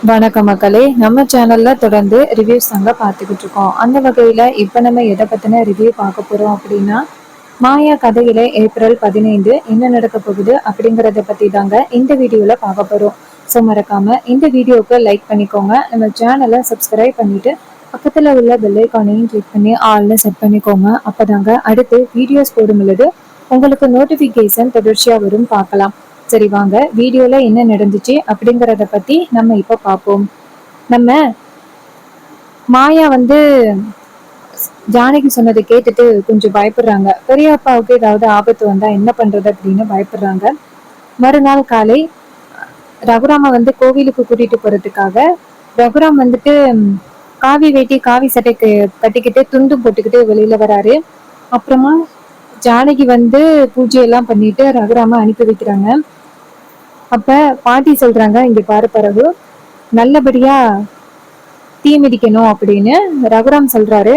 வணக்கம் மக்களே, நம்ம சேனல்ல தொடர்ந்து ரிவ்யூஸ் தாங்க பார்த்துக்கிட்டு இருக்கோம். அந்த வகையில இப்ப நம்ம எதை பத்தின ரிவ்யூ பார்க்க போறோம் அப்படின்னா, மாயா கதையில ஏப்ரல் 15 என்ன நடக்க போகுது அப்படிங்கறத பத்தி தாங்க இந்த வீடியோல பார்க்க போறோம். ஸோ மறக்காம இந்த வீடியோவுக்கு லைக் பண்ணிக்கோங்க, நம்ம சேனலை சப்ஸ்கிரைப் பண்ணிட்டு பக்கத்துல உள்ள பெல் ஐக்கானையும் கிளிக் பண்ணி ஆல்னு செட் பண்ணிக்கோங்க. அப்பதாங்க அடுத்து வீடியோஸ் போடும் பொழுது உங்களுக்கு நோட்டிபிகேஷன் தொடர்ச்சியா வரும். பார்க்கலாம். சரி வாங்க வீடியோல என்ன நடந்துச்சு அப்படிங்கறத பத்தி நம்ம இப்ப பார்ப்போம். நம்ம மாயா ஜானகி சொன்னதை கேட்டுட்டு கொஞ்சம் பயப்படுறாங்க. பெரியப்பாவுக்கு ஏதாவது ஆபத்து வந்தா என்ன பண்றது அப்படின்னு பயப்படுறாங்க. மறுநாள் காலை ரகுராம கோவிலுக்கு கூட்டிட்டு போறதுக்காக ரகுராம் காவி வேட்டி காவி சட்டைக்கு கட்டிக்கிட்டு துண்டு போட்டுக்கிட்டு வெளியில வராரு. அப்புறமா ஜானகி பூஜையெல்லாம் பண்ணிட்டு ரகுராம அனுப்பி வைக்கிறாங்க. அப்ப பாட்டி சொல்றாங்க, இங்க பாரு பரவு, நல்லபடியா தீ மிதிக்கணும் அப்படின்னு ரகுராம் சொல்றாரு.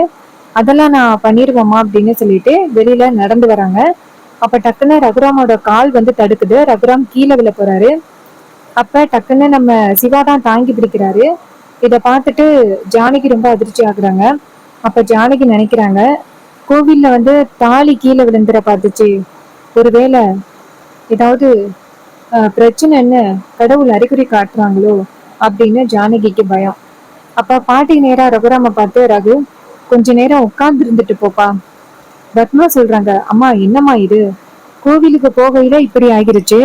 அதெல்லாம் நான் பண்ணிருவேம்மா அப்படின்னு சொல்லிட்டு வெளியில நடந்து வராங்க. அப்ப டக்குன்னு ரகுராமோட கால் தடுக்குது. ரகுராம் கீழே விழ போறாரு. அப்ப டக்குன்னு நம்ம சிவா தான் தாங்கி பிடிக்கிறாரு. இத பார்த்துட்டு ஜானகி ரொம்ப அதிர்ச்சி ஆகுறாங்க. அப்ப ஜானகி நினைக்கிறாங்க, கோவில்ல தாலி கீழே விழுந்துட பார்த்துச்சு, ஒருவேளை ஏதாவது பிரச்சனைன்னு கடவுள் அறிகுறி காட்டுறாங்களோ அப்படின்னு ஜானகிக்கு பயம். அப்ப பாட்டி நேரா ரகுராம பார்த்து, ரகு கொஞ்ச நேரம் உட்கார்ந்து இருந்துட்டு போப்பா. பத்மா சொல்றாங்க, அம்மா என்னம்மா இது, கோவிலுக்கு போகையில இப்படி ஆகிருச்சு,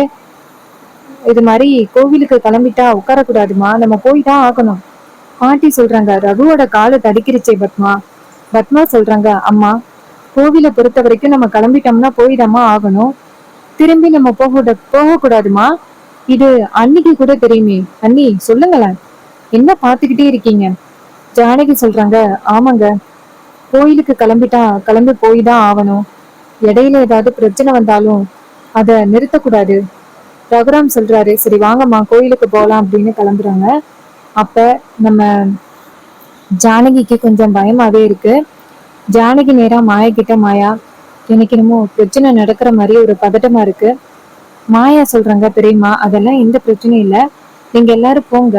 இது மாதிரி கோவிலுக்கு கிளம்பிட்டா உட்காரக்கூடாதுமா, நம்ம போய் தான் ஆகணும். பாட்டி சொல்றாங்க, ரகுவோட காலை தடுக்கிருச்சே பத்மா. பத்மா சொல்றாங்க, அம்மா கோவிலை பொறுத்த வரைக்கும் நம்ம கிளம்பிட்டோம்னா போய்தாம்மா ஆகணும், திரும்பி நம்ம போகக்கூடாதுமா, இது அன்னிக்கு கூட தெரியுமே. அண்ணி சொல்லுங்களேன், என்ன பாத்துக்கிட்டே இருக்கீங்க? ஜானகி சொல்றாங்க, ஆமாங்க, கோயிலுக்கு கிளம்பிட்டா கிளம்பி போய் தான் ஆகணும், இடையில ஏதாவது பிரச்சனை வந்தாலும் அத நிறுத்தக்கூடாது. ரகுராம் சொல்றாரு, சரி வாங்கம்மா கோயிலுக்கு போகலாம் அப்படின்னு கிளம்புறாங்க. அப்ப நம்ம ஜானகிக்கு கொஞ்சம் பயமாவே இருக்கு. ஜானகி நேரா மாயா கிட்ட, மாயா எனக்கு என்னமோ பிரச்சனை நடக்கிற மாதிரி ஒரு பதட்டமா இருக்கு. மாயா சொல்றாங்க, பெரியம்மா அதெல்லாம் எந்த பிரச்சனையும் இல்லை, நீங்க எல்லாரும் போங்க,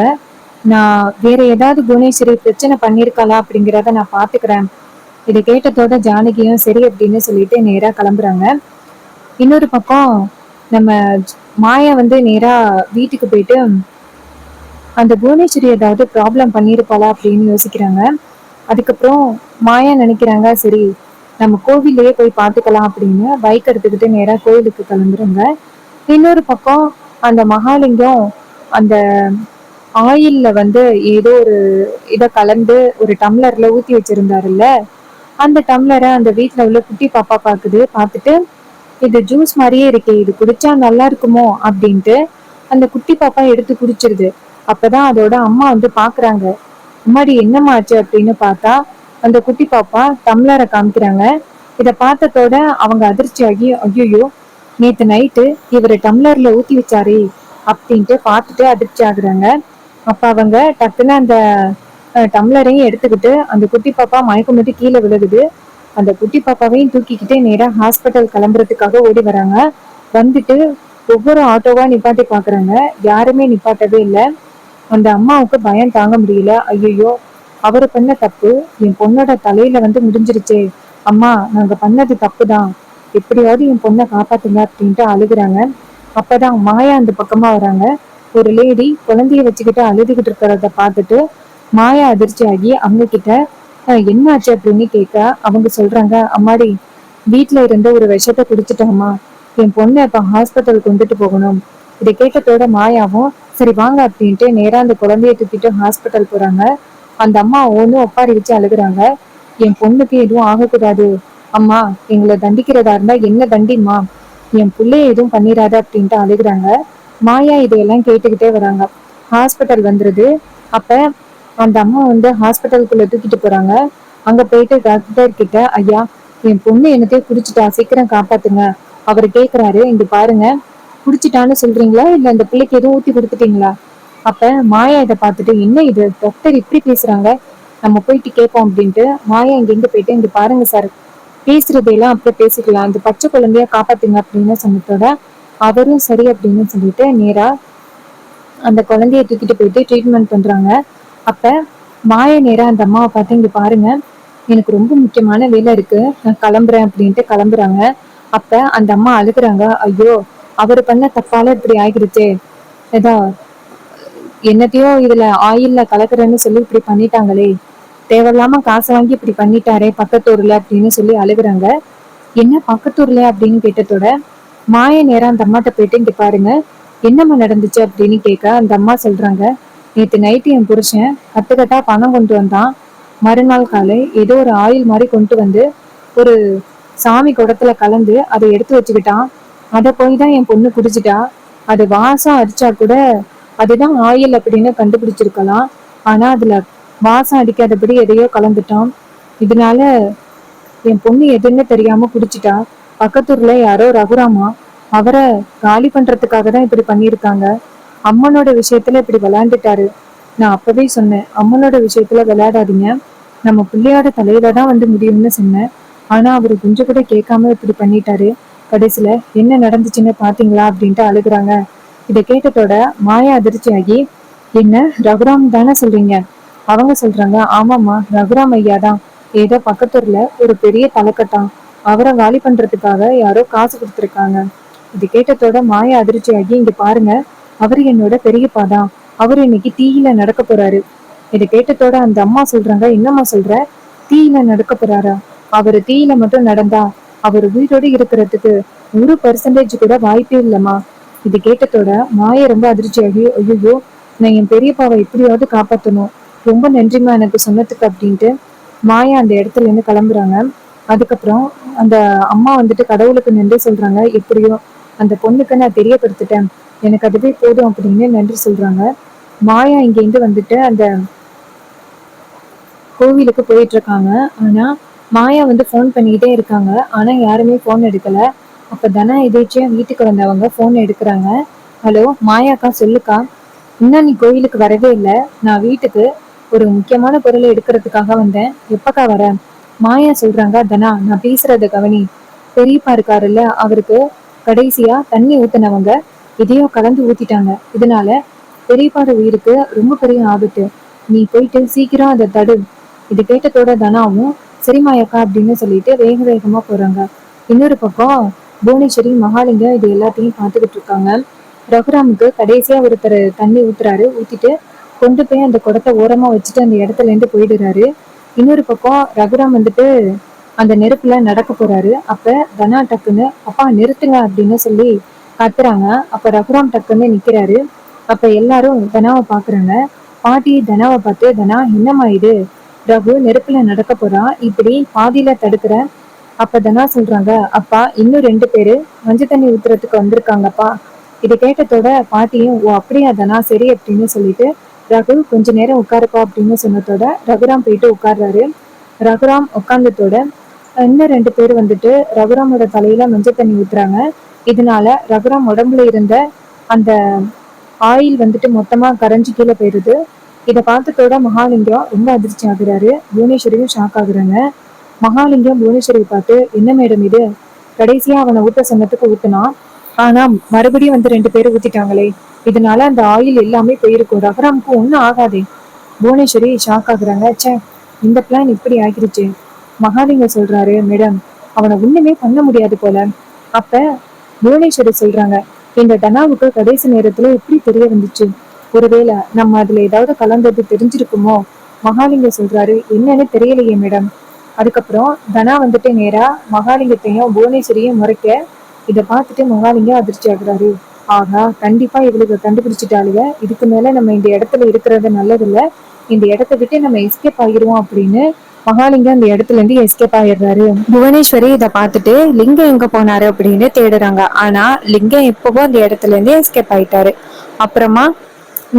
நான் வேற ஏதாவது புவனேஸ்வரி பிரச்சனை பண்ணிருக்காளா அப்படிங்கிறத நான் பாத்துக்கிறேன். இதை கேட்டதோட ஜானகியும் சரி அப்படின்னு சொல்லிட்டு நேரா கிளம்புறாங்க. இன்னொரு பக்கம் நம்ம மாயா நேரா வீட்டுக்கு போயிட்டு அந்த புவனேஸ்வரி ஏதாவது ப்ராப்ளம் பண்ணிருப்பாளா அப்படின்னு யோசிக்கிறாங்க. அதுக்கப்புறம் மாயா நினைக்கிறாங்க, சரி நம்ம கோவிலையே போய் பார்த்துக்கலாம் அப்படின்னு பைக் எடுத்துக்கிட்டு நேரா கோவிலுக்கு கிளம்புறாங்க. இன்னொரு பக்கம் அந்த மகாலிங்கம் அந்த ஆயில்ல ஏதோ ஒரு இதை கலந்து ஒரு டம்ளர்ல ஊத்தி வச்சிருந்தாருல்ல, அந்த டம்ளரை அந்த வீட்டுல உள்ள குட்டி பாப்பா பார்த்துட்டு இது ஜூஸ் மாதிரியே இருக்கே, இது குடிச்சா நல்லா இருக்குமோ அப்படின்ட்டு அந்த குட்டி பாப்பா எடுத்து குடிச்சிருது. அப்பதான் அதோட அம்மா பாக்குறாங்க. அம்மாடி என்னம்மா ஆச்சு அப்படின்னு பார்த்தா அந்த குட்டி பாப்பா டம்ளரை காமிக்கிறாங்க. இத பார்த்ததோட அவங்க அதிர்ச்சியாகி, ஐயோ நேத்து நைட்டு இவரு டம்ளர்ல ஊத்தி வச்சாரே அப்படின்ட்டு பார்த்துட்டு அதிர்ச்சி ஆகுறாங்க. அப்ப அவங்க டக்குன்னு அந்த டம்ளரையும் எடுத்துக்கிட்டு அந்த குட்டி பாப்பா மயக்கம் போட்டு கீழே விழுகுது. அந்த குட்டி பாப்பாவையும் தூக்கிக்கிட்டு நேரா ஹாஸ்பிட்டல் கிளம்புறதுக்காக ஓடி வராங்க. வந்துட்டு ஒவ்வொரு ஆட்டோவா நிப்பாட்டி பாக்குறாங்க, யாருமே நிப்பாட்டவே இல்லை. அந்த அம்மாவுக்கு பயம் தாங்க முடியல. ஐயோ அவரு பண்ண தப்பு என் பொண்ணோட தலையில முடிஞ்சிருச்சே, அம்மா நாங்க பண்ணது தப்புதான், எப்படியாவது என் பொண்ணை காப்பாத்துங்க அப்படின்ட்டு அழுகுறாங்க. அப்பதான் மாயா அந்த பக்கமா வராங்க. ஒரு லேடி குழந்தைய வச்சுக்கிட்டு அழுதுகிட்டு இருக்கிறத பார்த்துட்டு மாயா அதிர்ச்சி ஆகி அவங்க கிட்ட என்ன ஆச்சு அப்படின்னு கேட்க, அவங்க சொல்றாங்க, அம்மாடி வீட்டுல இருந்த ஒரு விஷத்தை குடிச்சிட்டோம்மா, என் பொண்ணை இப்ப ஹாஸ்பிட்டல் கொண்டுட்டு போகணும். இதை கேட்டதோட மாயாவும் சரி வாங்க அப்படின்ட்டு நேரா அந்த குழந்தைய தூக்கிட்டு ஹாஸ்பிட்டல் போறாங்க. அந்த அம்மா ஒன்னும் ஒப்பாரி வச்சு அழுகுறாங்க. என் பொண்ணுக்கு எதுவும் ஆகக்கூடாது அம்மா, எங்களை தண்டிக்கிறதா இருந்தா என்ன தண்டிமா, என் பிள்ளைய எதுவும் பண்ணிடாத அப்படின்ட்டு அழுகுறாங்க. மாயா இதையெல்லாம் கேட்டுக்கிட்டே வராங்க. ஹாஸ்பிட்டல் வந்துருது. அப்ப அந்த அம்மா ஹாஸ்பிட்டலுக்குள்ள தூக்கிட்டு போறாங்க. அங்க போயிட்டு டாக்டர் கிட்ட, ஐயா என் பொண்ணு என்னத்தையும் குடிச்சிட்டா, சீக்கிரம் காப்பாத்துங்க. அவரு கேக்குறாரு, இங்க பாருங்க, குடிச்சிட்டான்னு சொல்றீங்களா இல்ல அந்த பிள்ளைக்கு எதுவும் ஊத்தி கொடுத்துட்டீங்களா? அப்ப மாயா இதை பார்த்துட்டு, என்ன இது டாக்டர் இப்படி பேசுறாங்க, நம்ம போயிட்டு கேட்போம் அப்படின்ட்டு மாயா இங்கிருந்து போயிட்டு, இங்க பாருங்க சார், பேசுறதையெல்லாம் அப்படியே பேசிக்கலாம், இந்த பச்சை குழந்தைய காப்பாத்துங்க அப்படின்னு சொன்னதோட அவரும் சரி அப்படின்னு சொல்லிட்டு நேரா அந்த குழந்தைய தூக்கிட்டு போயிட்டு ட்ரீட்மெண்ட் பண்றாங்க. அப்ப மாய நேரா அந்த அம்மாவை பார்த்து, இங்க பாருங்க, எனக்கு ரொம்ப முக்கியமான வேலை இருக்கு, நான் கிளம்புறேன் அப்படின்ட்டு கிளம்புறாங்க. அப்ப அந்த அம்மா அழுகுறாங்க. ஐயோ, அவர் பண்ண தப்பால இப்படி ஆகிடுச்சே, ஏதா என்னத்தையோ இதுல ஆயில்ல கலக்குறேன்னு சொல்லி இப்படி பண்ணிட்டாங்களே, தேவையில்லாம காசு வாங்கி இப்படி பண்ணிட்டாரே பக்கத்தூர்ல அப்படின்னு சொல்லி அழுகுறாங்க. என்ன பக்கத்தூர்ல அப்படின்னு கேட்டதோட மாய நேரம் அந்த அம்மாட்ட போயிட்டு, இங்க பாருங்க, என்னம்மா நடந்துச்சு அப்படின்னு கேட்க அந்த அம்மா சொல்றாங்க, நேத்து நைட்டு என் புருஷன் கட்டுக்கட்டா பணம் கொண்டு வந்தான். மறுநாள் காலை ஏதோ ஒரு ஆயில் மாதிரி கொண்டு வந்து ஒரு சாமி குடத்துல கலந்து அதை எடுத்து வச்சுக்கிட்டான். அதை போய் தான் என் பொண்ணு குடிச்சிட்டா. அது வாசம் அடிச்சா கூட அதுதான் ஆயில் அப்படின்னு கண்டுபிடிச்சிருக்கலாம். ஆனா அதுல வாசம் அடிக்காதபடி எதையோ கலந்துட்டான். இதனால என் பொண்ணு எதுன்னு தெரியாம குடிச்சிட்டா. பக்கத்தூர்ல யாரோ ரகுராமா அவரை காலி பண்றதுக்காக தான் இப்படி பண்ணியிருக்காங்க. அம்மனோட விஷயத்துல இப்படி விளையாண்டுட்டாரு. நான் அப்பவே சொன்னேன், அம்மனோட விஷயத்துல விளையாடாதீங்க, நம்ம பிள்ளையோட தலையில தான் வந்து முடியும்னு சொன்னேன். ஆனா அவரு கொஞ்சம் கூட கேட்காம இப்படி பண்ணிட்டாரு. கடைசியில என்ன நடந்துச்சுன்னு பாத்தீங்களா அப்படின்ட்டு அழுகுறாங்க. இதை கேட்டதோட மாயா அதிர்ச்சியாகி, என்ன ரகுராம் தானே சொல்றீங்க? அவங்க சொல்றாங்க, ஆமாம்மா, ரகுராம் ஐயா தான். ஏதோ பக்கத்தூர்ல ஒரு பெரிய தலைக்கட்டான், அவரை காலி பண்றதுக்காக யாரோ காசு கொடுத்துருக்காங்க. இது கேட்டதோட மாயா அதிர்ச்சியாகி, இங்க பாருங்க, அவரு என்னோட பெரியப்பா தான், அவரு இன்னைக்கு தீயில நடக்க போறாரு. இதை கேட்டதோட அந்த அம்மா சொல்றாங்க, என்னம்மா சொல்ற, தீயில நடக்க போறாரா? அவரு தீயில மட்டும் நடந்தா அவர் உயிரோடு இருக்கிறதுக்கு 1% கூட வாய்ப்பே இல்லம்மா. இது கேட்டதோட மாயா ரொம்ப அதிர்ச்சியாகி, ஐயோ, நான் என் பெரியப்பாவை எப்படியாவது காப்பாத்தணும், ரொம்ப நன்றிமா எனக்கு சொன்னதுக்கு அப்படின்ட்டு மாயா அந்த இடத்துல இருந்து கிளம்புறாங்க. அதுக்கப்புறம் அந்த அம்மா வந்துட்டு கடவுளுக்கு நன்றி சொல்றாங்க. எப்படியோ அந்த பொண்ணுக்கு நான் தெரியப்படுத்திட்டேன், எனக்கு அதுவே போதும் அப்படின்னு நன்றி சொல்றாங்க. மாயா இங்கேருந்து வந்துட்டு அந்த கோவிலுக்கு போயிட்டு இருக்காங்க. ஆனா மாயா வந்து ஃபோன் பண்ணிக்கிட்டே இருக்காங்க. ஆனா யாருமே ஃபோன் எடுக்கல. அப்ப தனா எதேச்சியா வீட்டுக்கு வந்தவங்க ஃபோன் எடுக்கிறாங்க. ஹலோ மாயாக்கா, சொல்லுக்கா, இன்னும் நீ கோயிலுக்கு வரவே இல்லை, நான் வீட்டுக்கு ஒரு முக்கியமான பொருளை எடுக்கிறதுக்காக வந்தேன், எப்பக்கா வர? மாயா சொல்றாங்க, தனா நான் பேசுறத கவனி, பெரியப்பா இருக்காருல்ல, அவருக்கு கடைசியா தண்ணி ஊத்துனவங்க இதையோ கலந்து ஊத்திட்டாங்க. இதனால பெரியப்பாட உயிருக்கு ரொம்ப பெரிய ஆபத்து, நீ போயிட்டு சீக்கிரம் அதை தடு. இது கேட்டதோட தனாவும் சரி மாயாக்கா அப்படின்னு சொல்லிட்டு வேக வேகமா போறாங்க. இன்னொரு பக்கம் புவனேஸ்வரி மகாலிங்கம் இது எல்லாத்தையும் பார்த்துக்கிட்டு இருக்காங்க. ரகுராமுக்கு கடைசியா ஒருத்தர் தண்ணி ஊத்துறாரு. ஊத்திட்டு கொண்டு போய் அந்த குடத்தை ஓரமா வச்சுட்டு அந்த இடத்துல இருந்து போயிடுறாரு. இன்னொரு பக்கம் ரகுராம் வந்துட்டு அந்த நெருப்புல நடக்க போறாரு. அப்ப தனா டக்குன்னு, அப்பா நிறுத்துங்க அப்படின்னு சொல்லி கத்துறாங்க. அப்ப ரகுராம் டக்குன்னு நிக்கிறாரு. அப்ப எல்லாரும் தனாவை பாக்குறாங்க. பாட்டி தனாவை பார்த்து, தனா என்னம்மா இது, ரகு நெருப்புல நடக்க போறான், இப்படி பாதியில தடுக்கிற? அப்ப தனா சொல்றாங்க, அப்பா இன்னும் 2 பேரு மஞ்சள் தண்ணி ஊத்துறதுக்கு வந்திருக்காங்கப்பா. இதை கேட்டதோட பாட்டியும், ஓ அப்படியா தனா, சரி அப்படின்னு சொல்லிட்டு, ரகு கொஞ்ச நேரம் உட்காருப்பா அப்படின்னு சொன்னதோட ரகுராம் போயிட்டு உட்கார்றாரு. ரகுராம் உட்கார்ந்ததோட இன்னும் 2 பேர் வந்துட்டு ரகுராமோட தலையில மஞ்சள் தண்ணி ஊத்துறாங்க. இதனால ரகுராம் உடம்புல இருந்த அந்த ஆயில் வந்துட்டு மொத்தமா கரைஞ்சு கீழே போயிருது. இதை பார்த்ததோட மகாலிங்கம் ரொம்ப அதிர்ச்சி ஆகுறாரு. புவனேஸ்வரியும் ஷாக் ஆகுறாங்க. மகாலிங்கம் புவனேஸ்வரியை பார்த்து, என்ன மேடம் இது, கடைசியா அவனை ஊத்த சொன்னதுக்கு ஊத்துனான், ஆனா மறுபடியும் வந்து 2 பேரும் ஊத்திட்டாங்களே, இதனால அந்த ஆயில் எல்லாமே போயிருக்கும், ரகுராமுக்கு ஒன்னும் ஆகாதே. புவனேஸ்வரி ஷாக் ஆகுறாங்க. ச்சே, இந்த பிளான் இப்படி ஆகிருச்சு. மகாலிங்கம் சொல்றாரு, மேடம் அவனை ஒண்ணுமே பண்ண முடியாது போல. அப்ப புவனேஸ்வரி சொல்றாங்க, இந்த தனாவுக்கு கடைசி நேரத்துல எப்படி தெரிய வந்துச்சு, ஒருவேளை நம்ம அதுல ஏதாவது கலந்தது தெரிஞ்சிருக்குமோ? மகாலிங்கம் சொல்றாரு, என்னன்னு தெரியலையே மேடம். அதுக்கப்புறம் தனா வந்துட்டு நேரா மகாலிங்கத்தையும் புவனேஸ்வரியும் முறைக்க, இதை பார்த்துட்டு மகாலிங்கம் அதிர்ச்சி ஆகுறாரு. ஆகா, கண்டிப்பா இவளுக்கு கண்டுபிடிச்சிட்டாளுங்க, இதுக்கு மேல நம்ம இந்த இடத்துல இருக்கிறது நல்லதில்ல, இந்த இடத்த விட்டு நம்ம எஸ்கேப் ஆகிருவோம் அப்படின்னு மகாலிங்கம் அந்த இடத்துல இருந்து எஸ்கேப் ஆயிடுறாரு. புவனேஸ்வரி இதை பார்த்துட்டு லிங்கம் எங்க போனாரு அப்படின்னு தேடுறாங்க. ஆனா லிங்கம் எப்பவோ அந்த இடத்துல இருந்து எஸ்கேப் ஆயிட்டாரு. அப்புறமா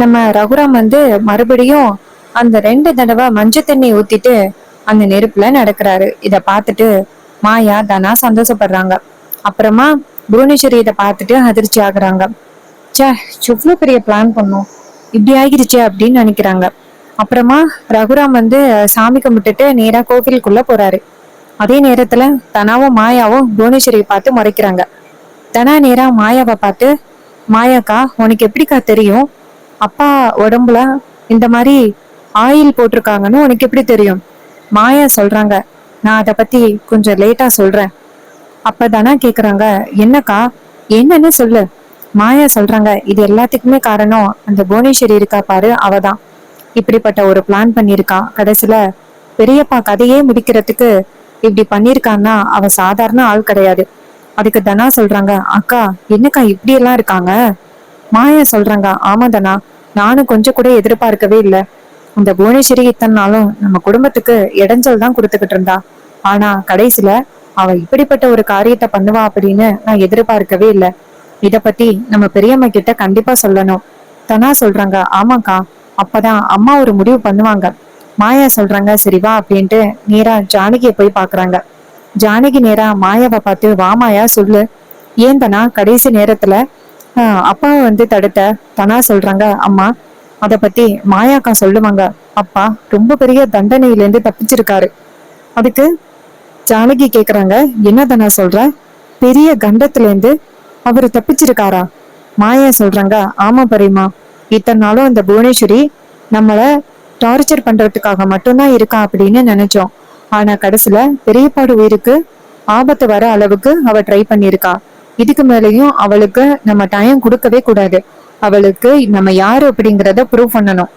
நம்ம ரகுராம் வந்து மறுபடியும் அந்த 2 தடவை மஞ்சள் தண்ணி ஊத்திட்டு அந்த நெருப்புல நடக்கிறாரு. இத பார்த்துட்டு மாயா தனா சந்தோஷப்படுறாங்க. அப்புறமா புவனேஸ்வரி இதை பார்த்துட்டு அதிர்ச்சி ஆகுறாங்க. சே, எவ்வளவு பெரிய பிளான் பண்ணோம், இப்படி ஆகிருச்சு அப்படின்னு நினைக்கிறாங்க. அப்புறமா ரகுராம் வந்து சாமி கும்பிட்டுட்டு நேரா கோவிலுக்குள்ள போறாரு. அதே நேரத்துல தனாவும் மாயாவும் புவனேஸ்வரியை பார்த்து முறைக்கிறாங்க. தனா நேரா மாயாவை பார்த்து, மாயாக்கா உனக்கு எப்படிக்கா தெரியும், அப்பா உடம்புல இந்த மாதிரி ஆயில் போட்டிருக்காங்கன்னு உனக்கு எப்படி தெரியும்? மாயா சொல்றாங்க, நான் அதை பத்தி கொஞ்சம் லேட்டா சொல்றேன். அப்பதானா கேக்குறாங்க, என்னக்கா, என்னன்னு சொல்லு. மாயா சொல்றாங்க, இது எல்லாத்துக்குமே காரணம் அந்த புவனேஸ்வரி இருக்கா பாரு, அவதான் இப்படிப்பட்ட ஒரு பிளான் பண்ணிருக்கா. கடைசியில பெரியப்பா கதையே முடிக்கிறதுக்கு இப்படி பண்ணிருக்கான்னா அவ சாதாரண ஆள் கிடையாது. அதுக்கு தனா சொல்றாங்க, அக்கா என்னக்கா இப்படி எல்லாம் இருக்காங்க? மாயா சொல்றாங்க, ஆமா தனா, நானும் கொஞ்சம் கூட எதிர்பார்க்கவே இல்லை. இந்த புவனேஸ்வரி இத்தனை நாளும் நம்ம குடும்பத்துக்கு இடைஞ்சல் தான் கொடுத்துக்கிட்டு இருந்தா. ஆனா கடைசியில அவ இப்படிப்பட்ட ஒரு காரியத்தை பண்ணுவா அப்படின்னு நான் எதிர்பார்க்கவே இல்லை. இத பத்தி நம்ம பெரியம்மா கிட்ட கண்டிப்பா சொல்லணும். தனா சொல்றாங்க, ஆமாக்கா, அப்பதான் அம்மா ஒரு முடிவு பண்ணுவாங்க. மாயா சொல்றாங்க, சரி வா அப்படின்ட்டு நேரா ஜானகிய போய் பாக்குறாங்க. ஜானகி நேரா மாயாவை பார்த்து, வா மாயா சொல்லு, ஏன் தனா கடைசி நேரத்துல அப்பாவை வந்து தடுத்த? தனா சொல்றாங்க, அம்மா அத பத்தி மாயாக்கா சொல்லுவாங்க. அப்பா ரொம்ப பெரிய தண்டனையில இருந்து தப்பிச்சிருக்காரு. அதுக்கு ஜானகி கேக்குறாங்க, என்ன தனா சொல்ற? பெரிய கண்டத்துல இருந்து அவரு தப்பிச்சிருக்காரா? மாயா சொல்றாங்க, ஆமா பெரியம்மா, இத்தனை நாளும் இந்த புவனேஸ்வரி நம்மள டார்ச்சர் பண்றதுக்காக மட்டும்தான் இருக்கா அப்படின்னு நினைச்சோம். ஆனா கடைசியில பெரியப்பாடு உயிருக்கு ஆபத்து வர அளவுக்கு அவ ட்ரை பண்ணிருக்கா. இதுக்கு மேலயும் அவளுக்கு நம்ம டைம் கொடுக்கவே கூடாது. அவளுக்கு நம்ம யாரு அப்படிங்கறத ப்ரூவ் பண்ணணும்.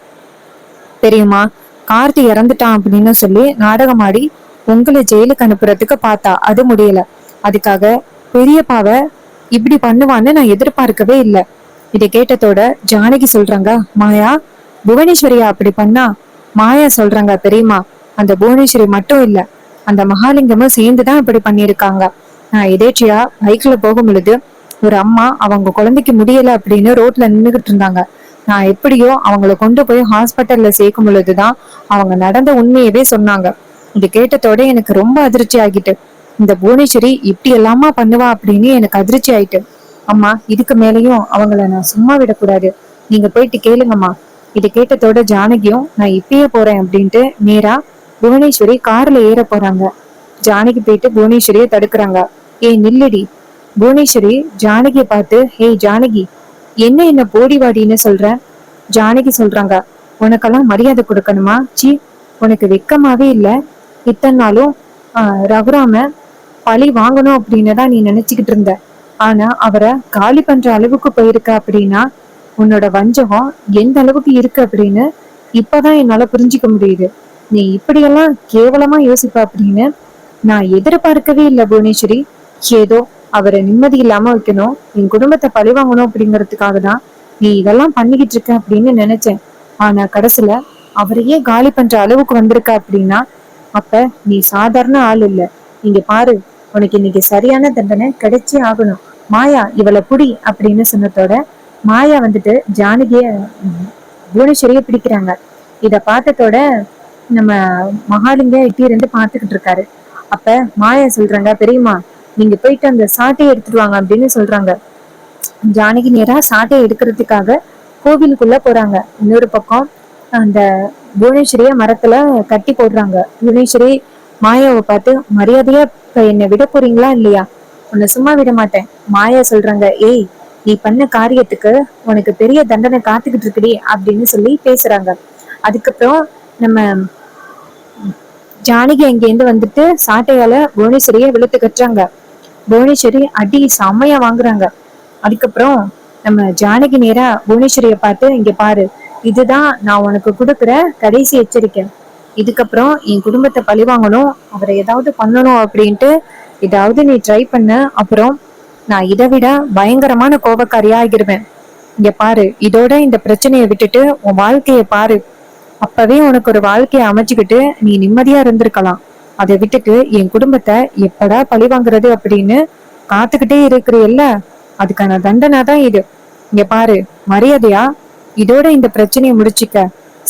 தெரியுமா, கார்த்தி இறந்துட்டான் அப்படின்னு சொல்லி நாடகம் ஆடி உங்களை ஜெயிலுக்கு அனுப்புறதுக்கு பார்த்தா, அது முடியல. அதுக்காக பெரியப்பாவை இப்படி பண்ணுவான்னு நான் எதிர்பார்க்கவே இல்லை. இதை கேட்டதோட ஜானகி சொல்றாங்க, மாயா புவனேஸ்வரியா அப்படி பண்ணா? மாயா சொல்றாங்க, பெரியம்மா அந்த புவனேஸ்வரி மட்டும் இல்ல, அந்த மகாலிங்கமும் சேர்ந்துதான் இப்படி பண்ணிருக்காங்க. நான் எதேச்சியா பைக்ல போகும் பொழுது ஒரு அம்மா அவங்க குழந்தைக்கு முடியல அப்படின்னு ரோட்ல நின்னுகிட்டு இருந்தாங்க. நான் எப்படியோ அவங்கள கொண்டு போய் ஹாஸ்பிட்டல்ல சேர்க்கும் பொழுதுதான் அவங்க நடந்த உண்மையவே சொன்னாங்க. இது கேட்டதோட எனக்கு ரொம்ப அதிர்ச்சி ஆகிட்டு, இந்த புவனேஸ்வரி இப்படி எல்லாமா பண்ணுவா அப்படின்னு எனக்கு அதிர்ச்சி ஆயிட்டு. அம்மா இதுக்கு மேலேயும் அவங்கள நான் சும்மா விடக்கூடாது, நீங்க போயிட்டு கேளுங்கம்மா. இது கேட்டதோட ஜானகியும் நான் இப்பயே போறேன் அப்படின்ட்டு நேரா புவனேஸ்வரி கார்ல ஏற போறாங்க. ஜானகி போயிட்டு புவனேஸ்வரிய தடுக்கிறாங்க. ஏய் நில்லுடி. புவனேஸ்வரி ஜானகிய பார்த்து, ஹேய் ஜானகி, என்ன போடி வாடின்னு சொல்ற? ஜானகி சொல்றாங்க, உனக்கெல்லாம் மரியாதை கொடுக்கணுமா? சி, உனக்கு வெக்கமாவே இல்ல? இத்தனை நாளும் ரகுராம பழி வாங்கணும் அப்படின்னு தான் நீ நினைச்சுக்கிட்டு இருந்த. ஆனா அவரை காலி பண்ற அளவுக்கு போயிருக்க அப்படின்னா உன்னோட வஞ்சகம் எந்த அளவுக்கு இருக்கு அப்படின்னு இப்பதான் என்னால புரிஞ்சுக்க முடியுது. நீ இப்படியெல்லாம் கேவலமா யோசிப்ப அப்படின்னு நான் எதிர்பார்க்கவே இல்லை புவனேஸ்வரி. ஏதோ அவரை நிம்மதி இல்லாம வைக்கணும், என் குடும்பத்தை பழிவாங்கணும் அப்படிங்கறதுக்காக தான் நீ இதெல்லாம் பண்ணிக்கிட்டு இருக்க அப்படின்னு நினைச்சேன். ஆனா கடைசியில அவரையே காலி பண்ற அளவுக்கு வந்திருக்க அப்படின்னா அப்ப நீ சாதாரண ஆள் இல்ல. இங்க பாரு, உனக்கு இன்னைக்கு சரியான தண்டனை கிடைச்சே ஆகணும். மாயா இவளை புடி அப்படின்னு சொன்னதோட மாயா வந்துட்டு ஜானகிய புவனேஸ்வரிய பிடிக்கிறாங்க. இத பார்த்ததோட நம்ம மகாலிங்க இட்டி இருந்து பாத்துக்கிட்டு இருக்காரு. அப்ப மாயா சொல்றாங்க, பெரியம்மா நீங்க போயிட்டு அந்த சாட்டையை எடுத்துட்டு வாங்க அப்படின்னு சொல்றாங்க. ஜானகி நேரா சாட்டையை எடுக்கிறதுக்காக கோவிலுக்குள்ள போறாங்க. இன்னொரு பக்கம் அந்த புவனேஸ்வரிய மரத்துல கட்டி போடுறாங்க. புவனேஸ்வரி மாயாவை பார்த்து, மரியாதையா இப்ப என்னை விட போறீங்களா இல்லையா? உன்னை சும்மா விட மாட்டேன். மாயா சொல்றாங்க, ஏய் நீ பண்ண காரியத்துக்கு உனக்கு பெரிய தண்டனை காத்துக்கிட்டு இருக்குடி அப்படின்னு சொல்லி பேசுறாங்க. அதுக்கப்புறம் நம்ம ஜானகி அங்கேருந்து வந்துட்டு சாட்டையால புவனேஸ்வரிய விழுத்து கட்டுறாங்க. புவனேஸ்வரி அடி செம்மையா வாங்குறாங்க. அதுக்கப்புறம் நம்ம ஜானகி நேரா புவனேஸ்வரிய பார்த்து, இங்க பாரு, இதுதான் நான் உனக்கு கொடுக்குற கடைசி எச்சரிக்கை. இதுக்கப்புறம் என் குடும்பத்தை பழிவாங்கணும், அவரை ஏதாவது பண்ணணும் அப்படின்ட்டு ஏதாவது நீ ட்ரை பண்ண, அப்புறம் நான் இதை விட பயங்கரமான கோபக்காரியா ஆகிருவேன். இங்க பாரு, இதோட இந்த பிரச்சனையை விட்டுட்டு உன் வாழ்க்கைய பாரு. அப்பவே உனக்கு ஒரு வாழ்க்கைய அமைச்சுக்கிட்டு நீ நிம்மதியா இருந்திருக்கலாம். அதை விட்டுட்டு என் குடும்பத்தை எப்படா பழி வாங்குறது அப்படின்னு காத்துக்கிட்டே இருக்கிறியல்ல, அதுக்கான தண்டனை தான் இது. இங்க பாரு, மரியாதையா இதோட இந்த பிரச்சனையை முடிச்சுக்க,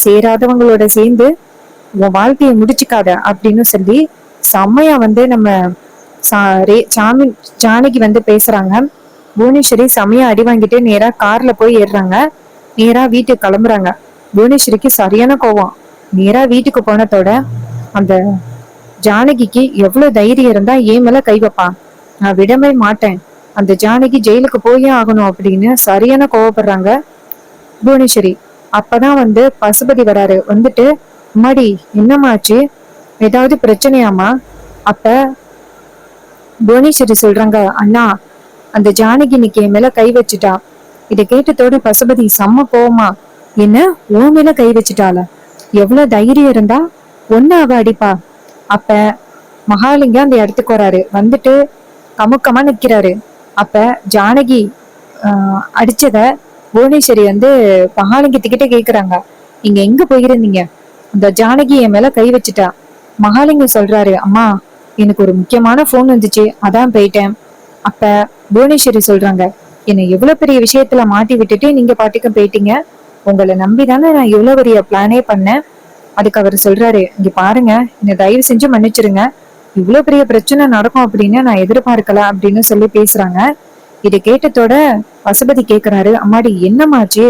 சேராதவங்களோட சேர்ந்து உன் வாழ்க்கையை முடிச்சுக்காத அப்படின்னு சொல்லி செம்மையா வந்து நம்ம ஜானகி வந்து பேசுறாங்க. புவனேஸ்வரி செம்மையா அடி வாங்கிட்டு நேரா கார்ல போய் ஏறுறாங்க. நேரா வீட்டுக்கு கிளம்புறாங்க. புவனேஸ்வரிக்கு சரியான கோவம். நேரா வீட்டுக்கு போனதோட அந்த ஜானகிக்கு எவ்வளவு தைரியம் இருந்தா ஏன் மேல கை வைப்பா? நான் விடவே மாட்டேன், அந்த ஜானகி ஜெயிலுக்கு போயே ஆகணும் அப்படின்னு சரியான கோவப்படுறாங்க புவனேஸ்வரி. அப்பதான் வந்து பசுபதி வராரு. வந்துட்டு, அம்மாடி என்னமாச்சு, ஏதாவது பிரச்சனையாமா? அப்ப புவனேஸ்வரி சொல்றாங்க, அண்ணா அந்த ஜானகி இன்னைக்கு என் மேல கை வச்சுட்டா. இதை கேட்டதோட பசுபதி செம்ம கோவமா, என்ன உன் மேல கை வச்சுட்டாள? எவ்வளவு தைரியம் இருந்தா ஒன்னு அவ அடிப்பா? அப்ப மகாலிங்கம் அந்த இடத்துக்கு வராரு. வந்துட்டு கமுக்கமா நிக்கிறாரு. அப்ப ஜானகி அடிச்சத புவனேஸ்வரி வந்து மகாலிங்கத்துக்கிட்ட கேக்குறாங்க, நீங்க எங்க போயிருந்தீங்க? இந்த ஜானகி என் மேல கை வச்சுட்டா. மகாலிங்கம் சொல்றாரு, அம்மா எனக்கு ஒரு முக்கியமான போன் வந்துச்சு, அதான் போயிட்டேன். அப்ப புவனேஸ்வரி சொல்றாங்க, என்னை எவ்வளவு பெரிய விஷயத்துல மாட்டி விட்டுட்டு நீங்க பாட்டுக்கும் போயிட்டீங்க. உங்களை நம்பிதானே நான் இவ்வளவு பெரிய பிளானே பண்ணேன். அதுக்கு அவர் சொல்றாரு, இங்க பாருங்க, என்னை தயவு செஞ்சு மன்னிச்சிருங்க. இவ்வளவு பெரிய பிரச்சனை நடக்கும் அப்படின்னு நான் எதிர்பார்க்கல அப்படின்னு சொல்லி பேசுறாங்க. இதை கேட்டதோட பசுபதி கேக்குறாரு, அம்மாடி என்னமாச்சு?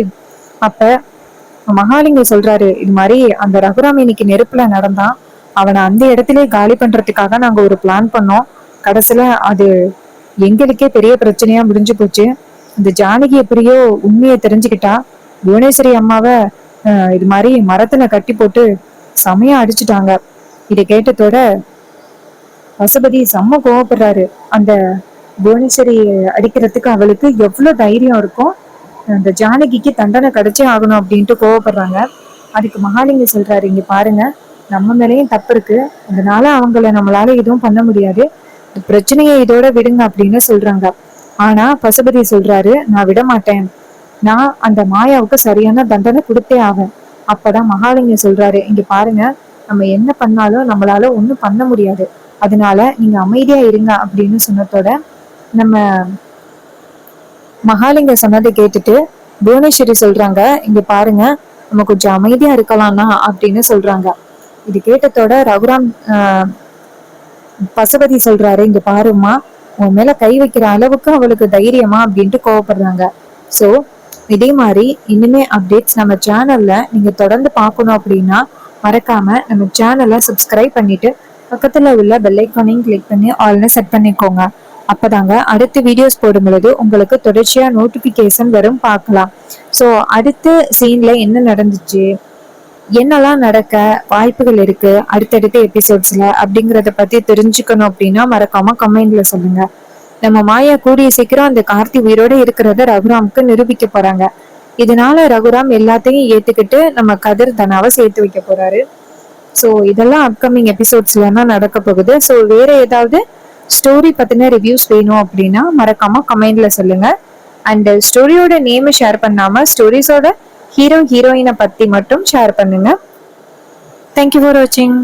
அப்ப மகாலிங்கம் சொல்றாரு, இது மாதிரி அந்த ரகுராம் இன்னைக்கு நெருப்புல நடந்தான். அவனை அந்த இடத்துல காலி பண்றதுக்காக நாங்க ஒரு பிளான் பண்ணோம். கடைசியில அது எங்களுக்கே பெரிய பிரச்சனையா முடிஞ்சு போச்சு. இந்த ஜானகி எப்படியோ உண்மையை தெரிஞ்சுக்கிட்டா. புவனேஸ்வரி அம்மாவை இது மாதிரி மரத்துல கட்டி போட்டு செமையா அடிச்சுட்டாங்க. இதை கேட்டதோட பசுபதி செம்ம கோவப்படுறாரு. அந்த புவனேஸ்வரி அடிக்கிறதுக்கு அவளுக்கு எவ்வளவு தைரியம் இருக்கும், அந்த ஜானகிக்கு தண்டனை கிடைச்சே ஆகணும் அப்படின்ட்டு கோவப்படுறாங்க. அதுக்கு மகாலிங்கம் சொல்றாரு, இங்க பாருங்க, நம்ம மேலேயும் தப்பு இருக்கு, அதனால அவங்கள நம்மளால எதுவும் பண்ண முடியாது, பிரச்சனையை இதோட விடுங்க அப்படின்னு சொல்றாங்க. ஆனா பசுபதி சொல்றாரு, நான் விட மாட்டேன், நான் அந்த மாயாவுக்கு சரியான தண்டனை கொடுத்தே ஆகும். அப்பதான் மகாலிங்கம் சொல்றாரு, இங்க பாருங்க, நம்ம என்ன பண்ணாலும் நம்மளால ஒண்ணும் பண்ண முடியாது, அதனால நீங்க அமைதியா இருங்க அப்படின்னு சொன்னதோட நம்ம மகாலிங்க சொன்னதை கேட்டுட்டு புவனேஸ்வரி சொல்றாங்க, இங்க பாருங்க, நம்ம கொஞ்சம் அமைதியா இருக்கலாம்னா அப்படின்னு சொல்றாங்க. இது கேட்டதோட ரகுராம் பசுபதி சொல்றாரு, இங்க பாருமா, உன் மேல கை வைக்கிற அளவுக்கு அவளுக்கு தைரியமா அப்படின்ட்டு கோவப்படுறாங்க. சோ இதே மாதிரி இனிமே அப்டேட்ஸ் நம்ம சேனல்ல நீங்க தொடர்ந்து பார்க்கணும் அப்படின்னா மறக்காம நம்ம சேனலை சப்ஸ்கிரைப் பண்ணிட்டு பக்கத்துல உள்ள பெல் ஐக்கானையும் கிளிக் பண்ணி ஆல்னு செட் பண்ணிக்கோங்க. அப்பதாங்க அடுத்த வீடியோஸ் போடும் பொழுது உங்களுக்கு தொடர்ச்சியா நோட்டிபிகேஷன் வரும், பார்க்கலாம். ஸோ அடுத்த சீன்ல என்ன நடந்துச்சு, என்னெல்லாம் நடக்க வாய்ப்புகள் இருக்கு அடுத்தடுத்த எபிசோட்ஸ்ல அப்படிங்கறத பத்தி தெரிஞ்சுக்கணும் அப்படின்னா மறக்காம கமெண்ட்ல சொல்லுங்க. நம்ம மாயா கூடிய சீக்கிரம் அந்த கார்த்தி உயிரோட இருக்கிறத ரகுராமுக்கு நிரூபிக்க போறாங்க. இதனால ரகுராம் எல்லாத்தையும் ஏத்துக்கிட்டு நம்ம கதிர் தனாவை சேர்த்து வைக்க போறாரு. ஸோ இதெல்லாம் அப்கமிங் எபிசோட்ஸ்ல தான் நடக்க போகுது. ஸோ வேற ஏதாவது ஸ்டோரி பத்தின ரிவ்யூஸ் வேணும் அப்படின்னா மறக்காம கமெண்ட்ல சொல்லுங்க. அண்ட் ஸ்டோரியோட நேமை ஷேர் பண்ணாம ஸ்டோரிஸோட ஹீரோ ஹீரோயினை பத்தி மட்டும் ஷேர் பண்ணுங்க. தேங்க்யூ ஃபார் வாட்சிங்.